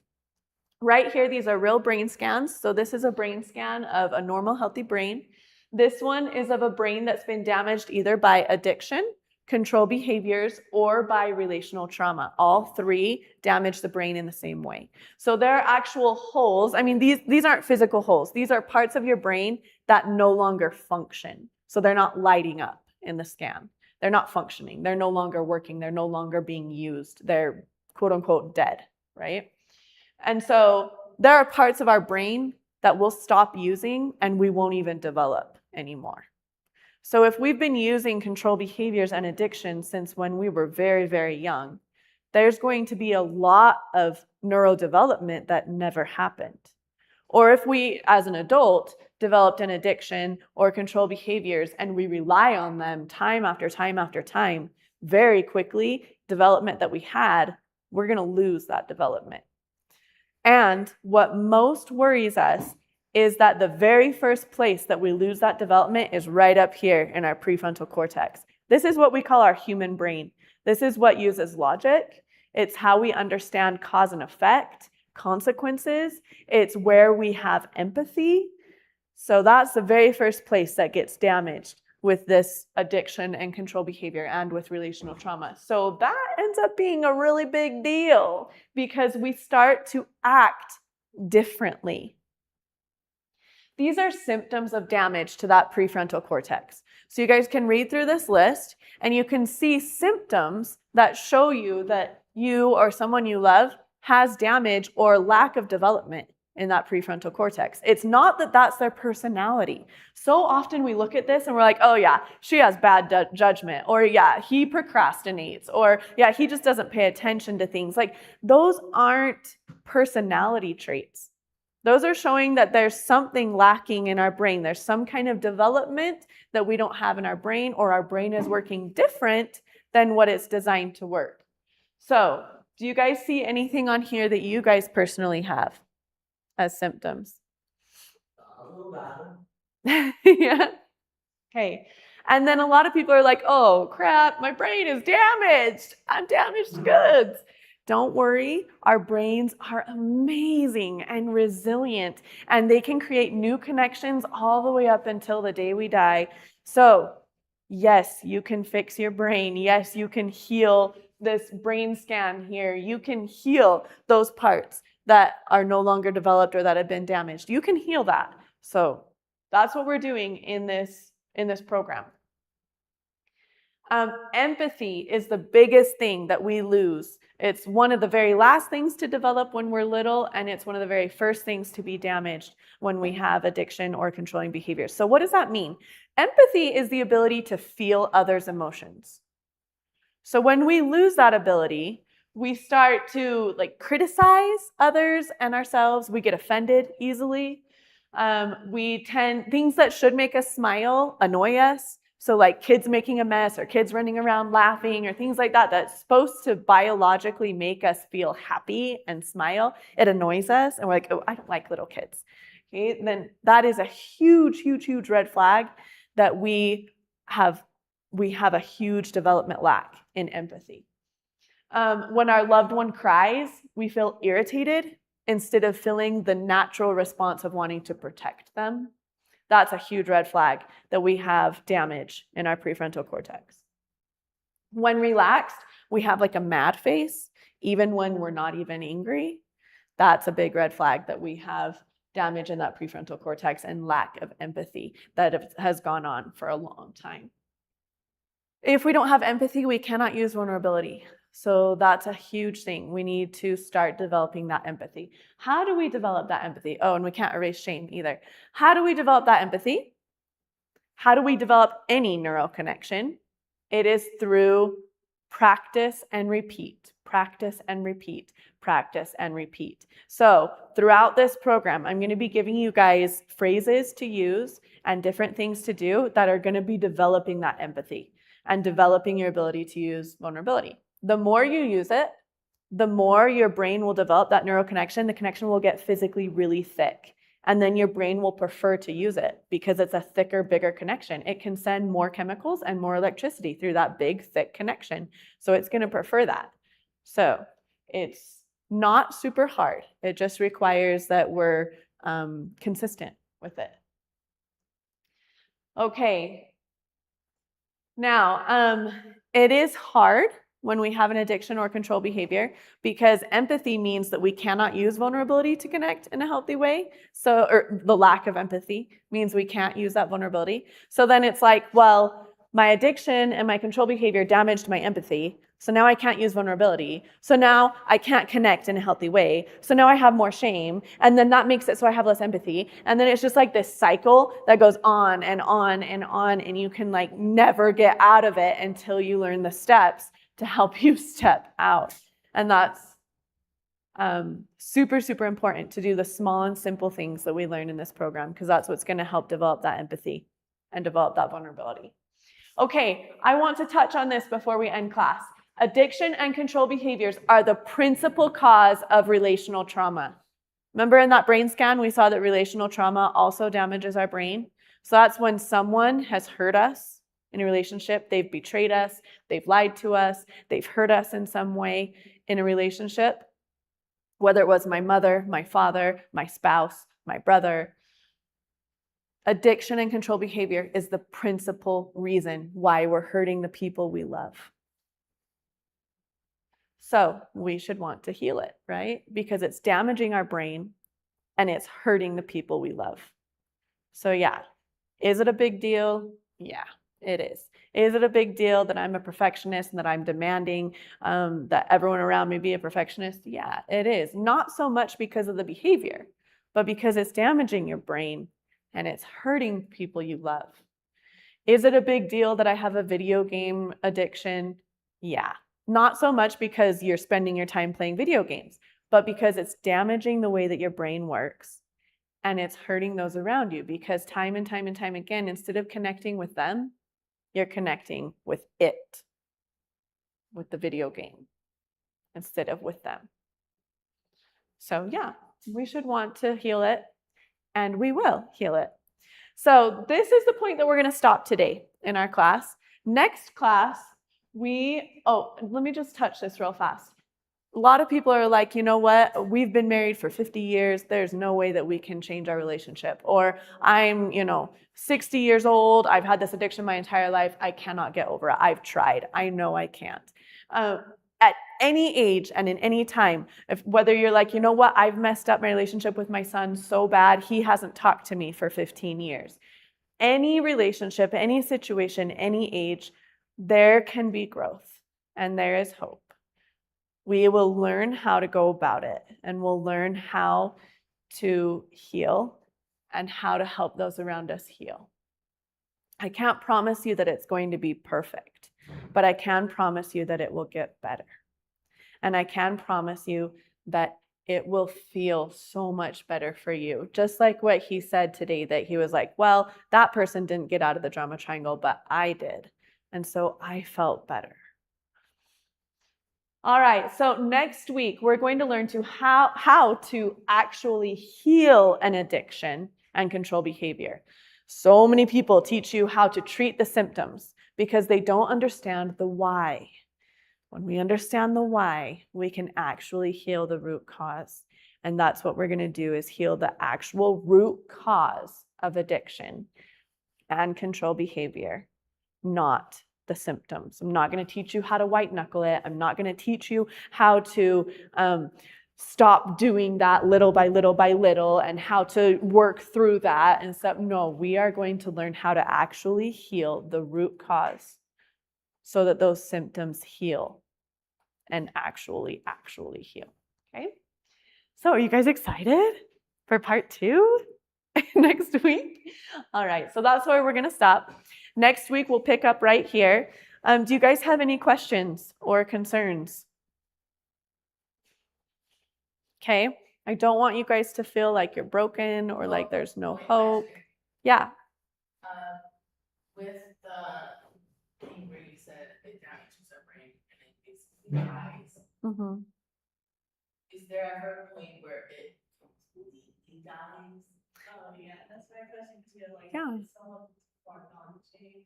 Right here, these are real brain scans. So this is a brain scan of a normal, healthy brain. This one is of a brain that's been damaged either by addiction, control behaviors, or by relational trauma. All three damage the brain in the same way. So there are actual holes. I mean, these aren't physical holes. These are parts of your brain that no longer function. So they're not lighting up in the scan. They're not functioning. They're no longer working. They're no longer being used. They're quote unquote dead, right? And so there are parts of our brain that we'll stop using and we won't even develop anymore. So if we've been using control behaviors and addiction since when we were very, very young, there's going to be a lot of neurodevelopment that never happened. Or if we, as an adult, developed an addiction or control behaviors and we rely on them time after time after time, very quickly, development that we had, we're going to lose that development. And what most worries us is that the very first place that we lose that development is right up here in our prefrontal cortex. This is what we call our human brain. This is what uses logic. It's how we understand cause and effect, consequences. It's where we have empathy. So that's the very first place that gets damaged with this addiction and control behavior and with relational trauma. So that ends up being a really big deal because we start to act differently. These are symptoms of damage to that prefrontal cortex. So you guys can read through this list and you can see symptoms that show you that you or someone you love has damage or lack of development in that prefrontal cortex. It's not that that's their personality. So often we look at this and we're like, oh yeah, she has bad judgment, or yeah, he procrastinates, or yeah, he just doesn't pay attention to things. Like, those aren't personality traits. Those are showing that there's something lacking in our brain. There's some kind of development that we don't have in our brain, or our brain is working different than what it's designed to work. So, do you guys see anything on here that you guys personally have as symptoms? Yeah. Okay. And then a lot of people are like, oh crap, my brain is damaged. I'm damaged goods. Don't worry, our brains are amazing and resilient, and they can create new connections all the way up until the day we die. So, yes, you can fix your brain. Yes, you can heal this brain scan here. You can heal those parts that are no longer developed or that have been damaged. You can heal that. So, that's what we're doing in this program. Empathy is the biggest thing that we lose. It's one of the very last things to develop when we're little, and it's one of the very first things to be damaged when we have addiction or controlling behavior. So what does that mean? Empathy is the ability to feel others' emotions. So when we lose that ability, we start to criticize others and ourselves. We get offended easily. Things that should make us smile annoy us. So like kids making a mess or kids running around laughing or things like that, that's supposed to biologically make us feel happy and smile. It annoys us and we're like, oh, I don't like little kids. Okay, then that is a huge, huge, huge red flag that we have a huge development lack in empathy. When our loved one cries, we feel irritated instead of feeling the natural response of wanting to protect them. That's a huge red flag that we have damage in our prefrontal cortex. When relaxed, we have like a mad face, even when we're not even angry. That's a big red flag that we have damage in that prefrontal cortex and lack of empathy that has gone on for a long time. If we don't have empathy, we cannot use vulnerability. So that's a huge thing. We need to start developing that empathy. How do we develop that empathy? Oh, and we can't erase shame either. How do we develop that empathy? How do we develop any neural connection? It is through practice and repeat, practice and repeat, practice and repeat. So throughout this program, I'm going to be giving you guys phrases to use and different things to do that are going to be developing that empathy and developing your ability to use vulnerability. The more you use it, the more your brain will develop that neural connection. The connection will get physically really thick. And then your brain will prefer to use it because it's a thicker, bigger connection. It can send more chemicals and more electricity through that big, thick connection. So it's going to prefer that. So it's not super hard. It just requires that we're consistent with it. Okay. Now, it is hard when we have an addiction or control behavior because empathy means that we cannot use vulnerability to connect in a healthy way. So, or the lack of empathy means we can't use that vulnerability. So then it's like, well, my addiction and my control behavior damaged my empathy. So now I can't use vulnerability. So now I can't connect in a healthy way. So now I have more shame. And then that makes it so I have less empathy. And then it's just like this cycle that goes on and on and on. And you can like never get out of it until you learn the steps to help you step out. And that's super, super important to do the small and simple things that we learn in this program because that's what's going to help develop that empathy and develop that vulnerability. Okay, I want to touch on this before we end class. Addiction and control behaviors are the principal cause of relational trauma. Remember in that brain scan, we saw that relational trauma also damages our brain. So that's when someone has hurt us in a relationship, they've betrayed us, they've lied to us, they've hurt us in some way in a relationship, whether it was my mother, my father, my spouse, my brother, Addiction and control behavior is the principal reason why we're hurting the people we love. So we should want to heal it, right? Because it's damaging our brain and it's hurting the people we love. So yeah, is it a big deal? Yeah, it is. Is it a big deal that I'm a perfectionist and that I'm demanding that everyone around me be a perfectionist? Yeah, it is. Not so much because of the behavior, but because it's damaging your brain and it's hurting people you love. Is it a big deal that I have a video game addiction? Yeah. Not so much because you're spending your time playing video games, but because it's damaging the way that your brain works and it's hurting those around you, because time and time and time again, instead of connecting with them, you're connecting with it, with the video game, instead of with them. So yeah, we should want to heal it, and we will heal it. So this is the point that we're going to stop today in our class. Next class, let me just touch this real fast. A lot of people are like, you know what? We've been married for 50 years. There's no way that we can change our relationship. Or I'm, 60 years old. I've had this addiction my entire life. I cannot get over it. I've tried. I know I can't. At any age and in any time, whether you're like, you know what? I've messed up my relationship with my son so bad. He hasn't talked to me for 15 years. Any relationship, any situation, any age, there can be growth and there is hope. We will learn how to go about it, and we'll learn how to heal and how to help those around us heal. I can't promise you that it's going to be perfect, but I can promise you that it will get better. And I can promise you that it will feel so much better for you. Just like what he said today, that he was like, well, that person didn't get out of the drama triangle, but I did. And so I felt better. All right, so next week, we're going to learn how to actually heal an addiction and control behavior. So many people teach you how to treat the symptoms because they don't understand the why. When we understand the why, we can actually heal the root cause. And that's what we're going to do, is heal the actual root cause of addiction and control behavior, not the symptoms. I'm not going to teach you how to white knuckle it. I'm not going to teach you how to stop doing that little by little by little and how to work through that and stuff. No, we are going to learn how to actually heal the root cause so that those symptoms heal and actually heal. Okay? So are you guys excited for part 2 next week? All right, so that's where we're going to stop. Next week, we'll pick up right here. Do you guys have any questions or concerns? Okay, I don't want you guys to feel like you're broken or like there's no hope. Yeah. With the thing where you said it damages our brain and it basically dies, Mm-hmm. Is there ever a point where it completely dies? Oh yeah, that's my question too. Like, Yeah. is someone far gone stage?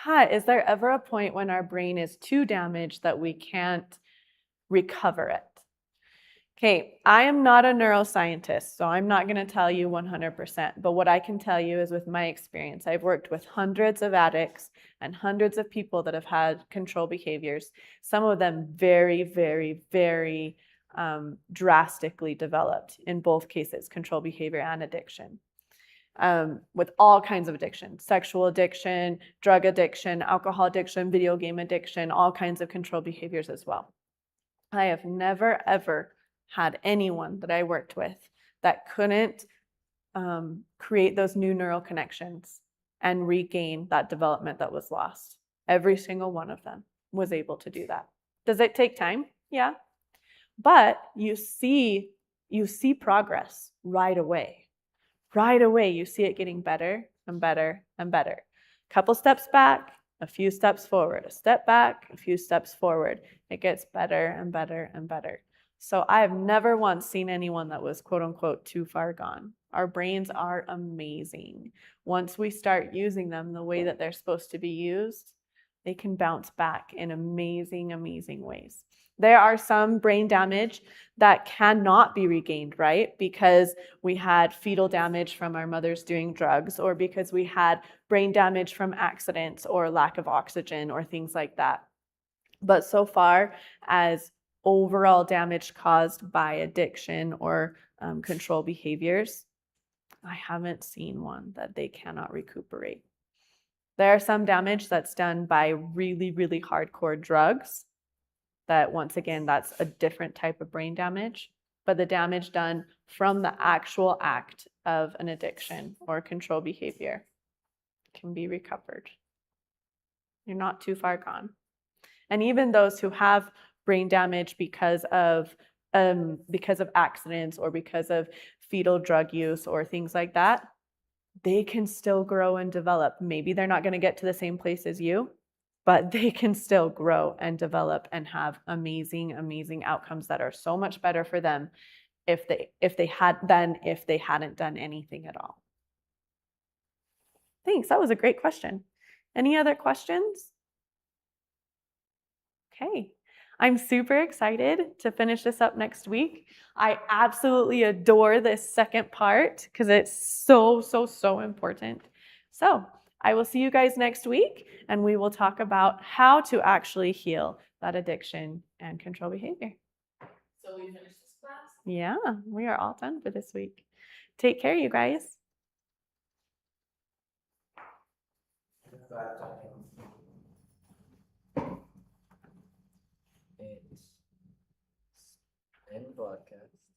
Yeah, is there ever a point when our brain is too damaged that we can't recover it? Okay, I am not a neuroscientist, so I'm not going to tell you 100%, but what I can tell you is with my experience, I've worked with hundreds of addicts and hundreds of people that have had control behaviors, some of them very, very, very drastically developed in both cases, control behavior and addiction. With all kinds of addiction, sexual addiction, drug addiction, alcohol addiction, video game addiction, all kinds of control behaviors as well. I have never, ever had anyone that I worked with that couldn't create those new neural connections and regain that development that was lost. Every single one of them was able to do that. Does it take time? Yeah. But you see progress right away. Right away, you see it getting better and better and better. A couple steps back, a few steps forward, a step back, a few steps forward. It gets better and better and better. So I have never once seen anyone that was quote unquote too far gone. Our brains are amazing. Once we start using them the way that they're supposed to be used, they can bounce back in amazing, amazing ways. There are some brain damage that cannot be regained, right? Because we had fetal damage from our mothers doing drugs, or because we had brain damage from accidents or lack of oxygen or things like that. But so far as overall damage caused by addiction or control behaviors, I haven't seen one that they cannot recuperate. There are some damage that's done by really, really hardcore drugs. That once again, that's a different type of brain damage, but the damage done from the actual act of an addiction or control behavior can be recovered. You're not too far gone. And even those who have brain damage because of accidents or because of fetal drug use or things like that, they can still grow and develop. Maybe they're not going to get to the same place as you, but they can still grow and develop and have amazing, amazing outcomes that are so much better for them if they hadn't done anything at all. Thanks. That was a great question. Any other questions? Okay. I'm super excited to finish this up next week. I absolutely adore this second part because it's so, so, so important. So I will see you guys next week, and we will talk about how to actually heal that addiction and control behavior. So we finished this class? Yeah, we are all done for this week. Take care, you guys. It's end podcast.